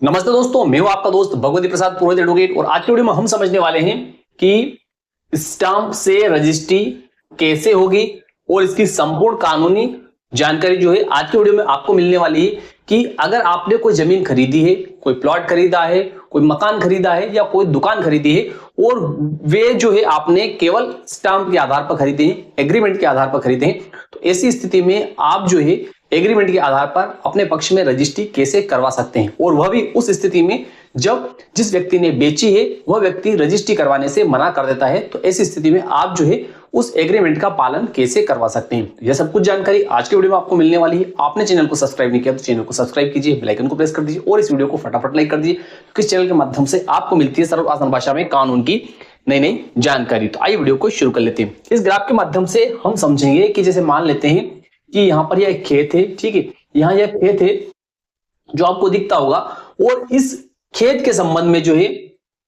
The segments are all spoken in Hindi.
नमस्ते दोस्तों, मैं हूं आपका दोस्त भगवती प्रसाद पुरोहित एडवोकेट। और आज की वीडियो में हम समझने वाले हैं कि स्टाम्प से रजिस्ट्री कैसे होगी और इसकी संपूर्ण कानूनी जानकारी जो है आज की वीडियो में आपको मिलने वाली है कि अगर आपने कोई जमीन खरीदी है, कोई प्लॉट खरीदा है, कोई मकान खरीदा है या कोई दुकान खरीदी है और वे जो है आपने केवल स्टाम्प के आधार पर खरीदे हैं, एग्रीमेंट के आधार पर खरीदे हैं, तो ऐसी स्थिति में आप जो है एग्रीमेंट के आधार पर अपने पक्ष में रजिस्ट्री कैसे करवा सकते हैं, और वह भी उस स्थिति में जब जिस व्यक्ति ने बेची है वह व्यक्ति रजिस्ट्री करवाने से मना कर देता है। तो ऐसी स्थिति में आप जो है उस एग्रीमेंट का पालन कैसे करवा सकते हैं, यह सब कुछ जानकारी आज के वीडियो में आपको मिलने वाली है। आपने चैनल को सब्सक्राइब नहीं किया तो चैनल को सब्सक्राइब कीजिए, बेल आइकन को प्रेस कर दीजिए और इस वीडियो को फटाफट लाइक कर दीजिए, क्योंकि इस चैनल के माध्यम से आपको मिलती है सरल आसान भाषा में कानून की नई नई जानकारी। तो आइए वीडियो को शुरू कर लेते हैं। इस ग्राफ के माध्यम से हम समझेंगे कि जैसे मान लेते हैं कि यहाँ पर यह एक खेत है, ठीक है, यहाँ यह खेत है जो आपको दिखता होगा, और इस खेत के संबंध में जो है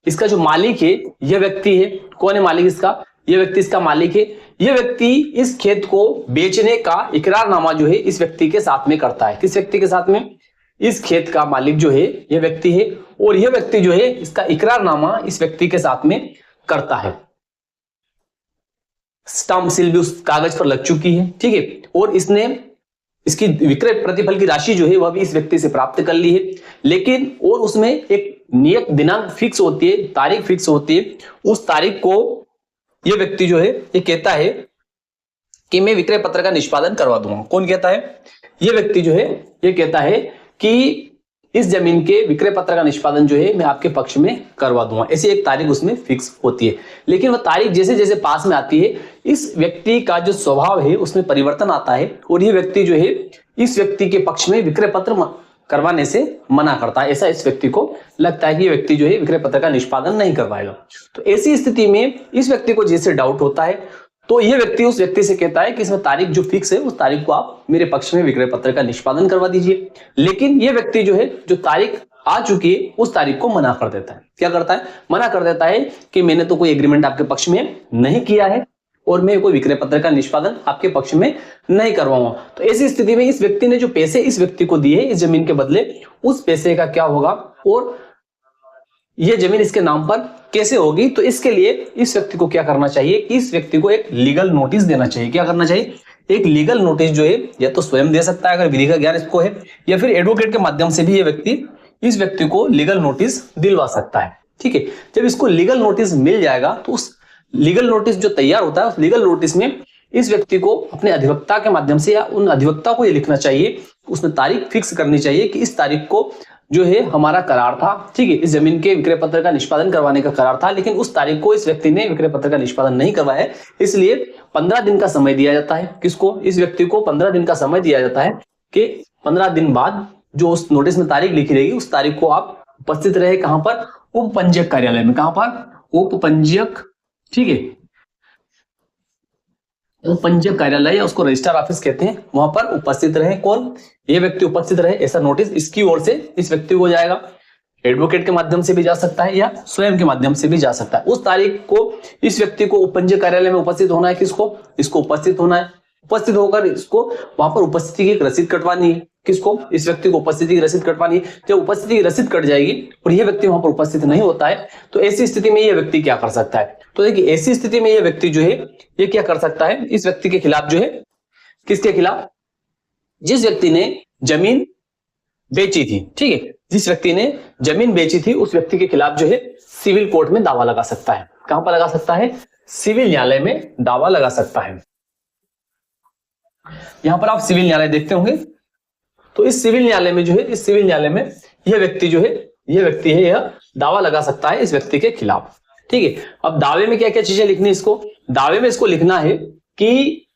इसका जो मालिक है यह व्यक्ति है। कौन है मालिक इसका? यह व्यक्ति इसका मालिक है। यह व्यक्ति इस खेत को बेचने का इकरारनामा जो है इस व्यक्ति के साथ में करता है। किस व्यक्ति के साथ में? इस खेत का मालिक जो है यह व्यक्ति है, और यह व्यक्ति जो है इसका इकरारनामा इस व्यक्ति के साथ में करता है। स्टाम्प सील भी उस कागज पर लग चुकी है, ठीक है, और इसने इसकी विक्रय प्रतिफल की राशि जो है वह भी इस व्यक्ति से प्राप्त कर ली है। लेकिन और उसमें एक नियत दिनांक फिक्स होती है, तारीख फिक्स होती है। उस तारीख को यह व्यक्ति जो है ये कहता है कि मैं विक्रय पत्र का निष्पादन करवा दूंगा। कौन कहता है? यह व्यक्ति जो है ये कहता है कि इस जमीन के विक्रय पत्र का निष्पादन जो है मैं आपके पक्ष में करवा दूंगा। ऐसी एक तारीख उसमें फिक्स होती है। लेकिन वह तारीख जैसे जैसे पास में आती है इस व्यक्ति का जो स्वभाव है उसमें परिवर्तन आता है, और ये व्यक्ति जो है इस व्यक्ति के पक्ष में विक्रय पत्र करवाने से मना करता है। ऐसा इस व्यक्ति को लगता है कि ये व्यक्ति जो है विक्रय पत्र का निष्पादन नहीं करवाएगा। तो ऐसी स्थिति में इस व्यक्ति को जैसे डाउट होता है तो यह व्यक्ति उस व्यक्ति से कहता है कि इसमें तारीख जो फिक्स है उस तारीख को आप मेरे पक्ष में विक्रय पत्र का निष्पादन करवा दीजिए। लेकिन यह व्यक्ति जो है जो तारीख आ चुकी है उस तारीख को मना कर देता है। क्या करता है? मना कर देता है कि मैंने तो कोई एग्रीमेंट आपके पक्ष में नहीं किया है और मैं कोई विक्रय पत्र का निष्पादन आपके पक्ष में नहीं करवाऊंगा। तो ऐसी स्थिति में इस व्यक्ति ने जो पैसे इस व्यक्ति को दिए इस जमीन के बदले, उस पैसे का क्या होगा और यह जमीन इसके नाम पर कैसे होगी? तो इसके लिए इस व्यक्ति को क्या करना चाहिए कि इस व्यक्ति को एक लीगल नोटिस देना चाहिए। क्या करना चाहिए? एक लीगल नोटिस जो है या तो स्वयं दे सकता है अगर विधि का ज्ञान इसको है, या फिर एडवोकेट के माध्यम से भी ये व्यक्ति इस व्यक्ति को लीगल नोटिस दिलवा सकता है। ठीक है, जब इसको लीगल नोटिस मिल जाएगा तो उस लीगल नोटिस जो तैयार होता है उस लीगल नोटिस में इस व्यक्ति को अपने अधिवक्ता के माध्यम से या उन अधिवक्ता को ये लिखना चाहिए, उसमें तारीख फिक्स करनी चाहिए कि इस तारीख को जो है हमारा करार था, ठीक है, इस जमीन के विक्रय पत्र का निष्पादन करवाने का करार था, लेकिन उस तारीख को इस व्यक्ति ने विक्रय पत्र का निष्पादन नहीं करवाया है, इसलिए 15 दिन का समय दिया जाता है। किसको? इस व्यक्ति को 15 दिन का समय दिया जाता है कि 15 दिन बाद जो उस नोटिस में तारीख लिखी रहेगी उस तारीख को आप उपस्थित रहे। कहां पर? उपपंजीयक कार्यालय में। कहां पर? उपपंजीयक, ठीक है, उपपंजीयक कार्यालय या उसको रजिस्ट्रार ऑफिस कहते हैं, वहां पर उपस्थित रहे। कौन? ये व्यक्ति उपस्थित रहे। ऐसा नोटिस इसकी ओर से इस व्यक्ति को जाएगा। एडवोकेट के माध्यम से भी जा सकता है या स्वयं के माध्यम से भी जा सकता है। उस तारीख को इस व्यक्ति को उपपंजीयक कार्यालय में उपस्थित होना है। किसको? इसको उपस्थित होना है। उपस्थित होकर इसको वहां पर उपस्थिति की एक रसीद कटवानी है। किसको? इस व्यक्ति को उपस्थिति की रसीद कटवानी है। जब उपस्थिति की रसीद कट जाएगी और यह व्यक्ति वहां पर उपस्थित नहीं होता है तो ऐसी स्थिति में यह व्यक्ति क्या कर सकता है? तो देखिए, ऐसी स्थिति में यह व्यक्ति जो है ये क्या कर सकता है? इस व्यक्ति के खिलाफ जो है, किसके खिलाफ? जिस व्यक्ति ने जमीन बेची थी, ठीक है, जिस व्यक्ति ने जमीन बेची थी उस व्यक्ति के खिलाफ जो है सिविल कोर्ट में दावा लगा सकता है। कहां पर लगा सकता है? सिविल न्यायालय में दावा लगा सकता है। यहां पर आप सिविल न्यायालय देखते होंगे, तो इस सिविल न्यायालय में जो है, इस सिविल न्यायालय में यह व्यक्ति जो है, यह व्यक्ति है, यह दावा लगा सकता है इस व्यक्ति के खिलाफ। ठीक है, अब दावे में क्या क्या चीजें लिखनी है इसको? दावे में इसको लिखना है कि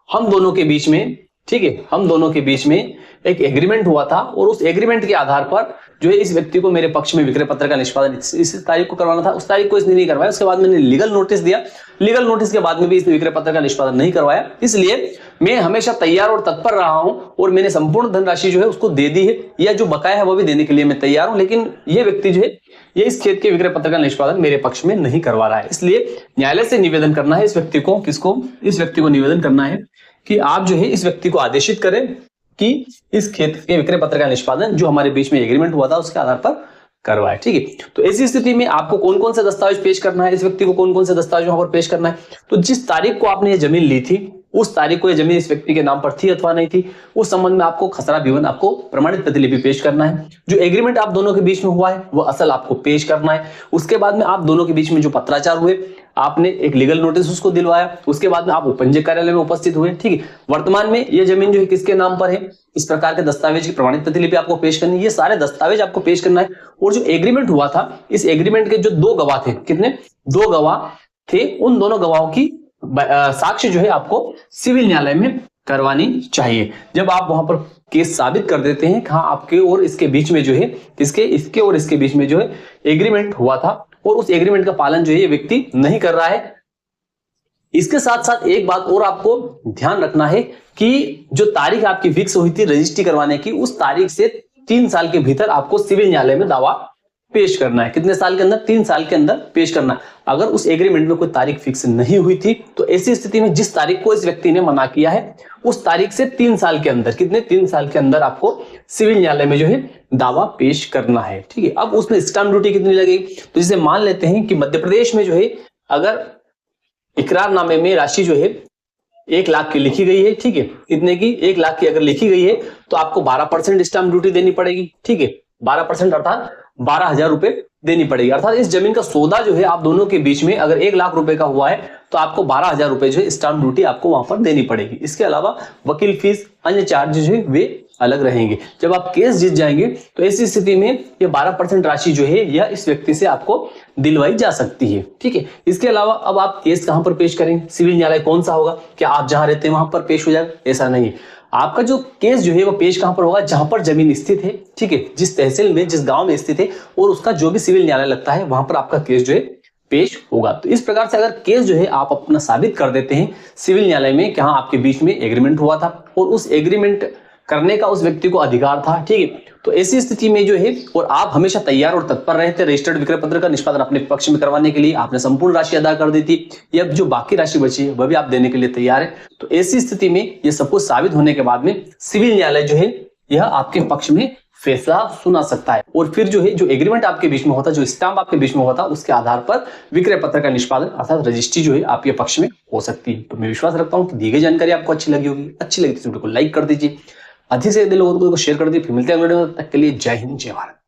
हम दोनों के बीच में, ठीक है, हम दोनों के बीच में एक एग्रीमेंट हुआ था और उस एग्रीमेंट के आधार पर जो है इस व्यक्ति को मेरे पक्ष में विक्रय पत्र का निष्पादन इस तारीख को करवाना था। उस तारीख को इसने नहीं करवाया। उसके बाद मैंने लीगल नोटिस दिया। लीगल नोटिस के बाद में भी इसने विक्रय पत्र का निष्पादन नहीं करवाया, इसलिए मैं हमेशा तैयार और तत्पर रहा हूं और मैंने संपूर्ण धनराशि जो है उसको दे दी है, या जो बकाया है वो भी देने के लिए मैं तैयार हूं। लेकिन ये व्यक्ति जो है ये इस खेत के विक्रय पत्र का निष्पादन मेरे पक्ष में नहीं करवा रहा है। इसलिए न्यायालय से निवेदन करना है इस व्यक्ति को। किसको? इस व्यक्ति को निवेदन करना है कि आप जो है इस व्यक्ति को आदेशित करें कि इस खेत के विक्रय पत्र का निष्पादन जो हमारे बीच में एग्रीमेंट हुआ था उसके आधार पर करवाए। ठीक है, तो ऐसी स्थिति में आपको कौन कौन से दस्तावेज पेश करना है, इस व्यक्ति को कौन कौन से दस्तावेज वहां पर पेश करना है। तो जिस तारीख को आपने ये जमीन ली थी उस तारीख को ये जमीन इस व्यक्ति के नाम पर थी अथवा नहीं थी, उस संबंध में आपको खसरा विवरण, आपको प्रमाणित प्रतिलिपि पेश करना है। जो एग्रीमेंट आप दोनों के बीच में हुआ है वो असल आपको पेश करना है। उसके बाद में आप दोनों के बीच में जो पत्राचार हुए, आपने एक लीगल नोटिस उसको दिलवाया, उसके बाद में आप उपंजीयक कार्यालय में उपस्थित हुए। ठीक है, वर्तमान में ये जमीन जो है किसके नाम पर है, इस प्रकार के दस्तावेज की प्रमाणित प्रतिलिपि आपको पेश करनी है। ये सारे दस्तावेज आपको पेश करना है। और जो एग्रीमेंट हुआ था, इस एग्रीमेंट के जो 2 गवाह थे, कितने 2 गवाह थे, उन दोनों गवाहों की साक्ष्य जो है आपको सिविल न्यायालय में करवानी चाहिए। जब आप वहां पर केस साबित कर देते हैं कि हाँ आपके और इसके बीच में जो है, किसके, इसके और इसके बीच में जो है एग्रीमेंट हुआ था और उस एग्रीमेंट का पालन जो है ये व्यक्ति नहीं कर रहा है। इसके साथ साथ एक बात और आपको ध्यान रखना है कि जो तारीख आपकी फिक्स हुई थी रजिस्ट्री करवाने की, उस तारीख से 3 साल के भीतर आपको सिविल न्यायालय में दावा पेश करना है। कितने साल के अंदर, 3 साल के अंदर पेश करना है। अगर उस एग्रीमेंट में कोई तारीख फिक्स नहीं हुई थी तो ऐसी स्थिति में जिस तारीख को इस व्यक्ति ने मना किया है उस तारीख से 3 साल के अंदर, कितने 3 साल के अंदर आपको सिविल न्यायालय में जो है दावा पेश करना है। ठीक है, अब उसमें स्टाम्प ड्यूटी कितनी लगेगी, तो जैसे मान लेते हैं कि मध्य प्रदेश में जो है अगर इकरारनामे में राशि जो है 1 लाख की लिखी गई है, ठीक है, इतने की 1 लाख की अगर लिखी गई है तो आपको 12% स्टाम्प ड्यूटी देनी पड़ेगी। ठीक है, 12% अर्थात 12,000 रुपए देनी पड़ेगी। अर्थात इस जमीन का सौदा जो है आप दोनों के बीच में अगर 1 लाख रुपए का हुआ है तो आपको 12,000 रुपए जो है स्टाम्प ड्यूटी आपको वहां पर देनी पड़ेगी। इसके अलावा वकील फीस, अन्य चार्जेज है वे अलग रहेंगे। जब आप केस जीत जाएंगे तो ऐसी स्थिति में ये 12% राशि जो है यह इस व्यक्ति से आपको दिलवाई जा सकती है। ठीक है, इसके अलावा अब आप केस कहां पर पेश करेंगे, सिविल न्यायालय कौन सा होगा, क्या आप जहां रहते हैं वहां पर पेश हो जाएगा, ऐसा नहीं है। आपका जो केस जो है वो पेश कहां पर होगा, जहां पर जमीन स्थित है। ठीक है, जिस तहसील में, जिस गांव में स्थित है और उसका जो भी सिविल न्यायालय लगता है वहां पर आपका केस जो है पेश होगा। तो इस प्रकार से अगर केस जो है आप अपना साबित कर देते हैं सिविल न्यायालय में कि हाँ आपके बीच में एग्रीमेंट हुआ था और उस एग्रीमेंट करने का उस व्यक्ति को अधिकार था। ठीक है, तो ऐसी स्थिति में जो है और आप हमेशा तैयार और तत्पर रहे थे रजिस्टर्ड विक्रय पत्र का निष्पादन अपने पक्ष में करवाने के लिए, आपने संपूर्ण राशि अदा कर दी थी, ये अब जो बाकी राशि बची है वह भी आप देने के लिए तैयार है। तो ऐसी स्थिति में ये सब कुछ साबित होने के बाद में सिविल न्यायालय जो है यह आपके पक्ष में फैसला सुना सकता है और फिर जो है जो एग्रीमेंट आपके बीच में होता है, जो स्टाम्प आपके बीच में होता है, उसके आधार पर विक्रय पत्र का निष्पादन अर्थात रजिस्ट्री जो है आपके पक्ष में हो सकती है। तो मैं विश्वास रखता हूं कि दी गई जानकारी आपको अच्छी लगी होगी। अच्छी लगी तो वीडियो को लाइक कर दीजिए, अधिक से अधिक लोगों को शेयर कर दीजिए। फिर मिलते हैं अगले वीडियो में, तब तक के लिए जय हिंद जय भारत।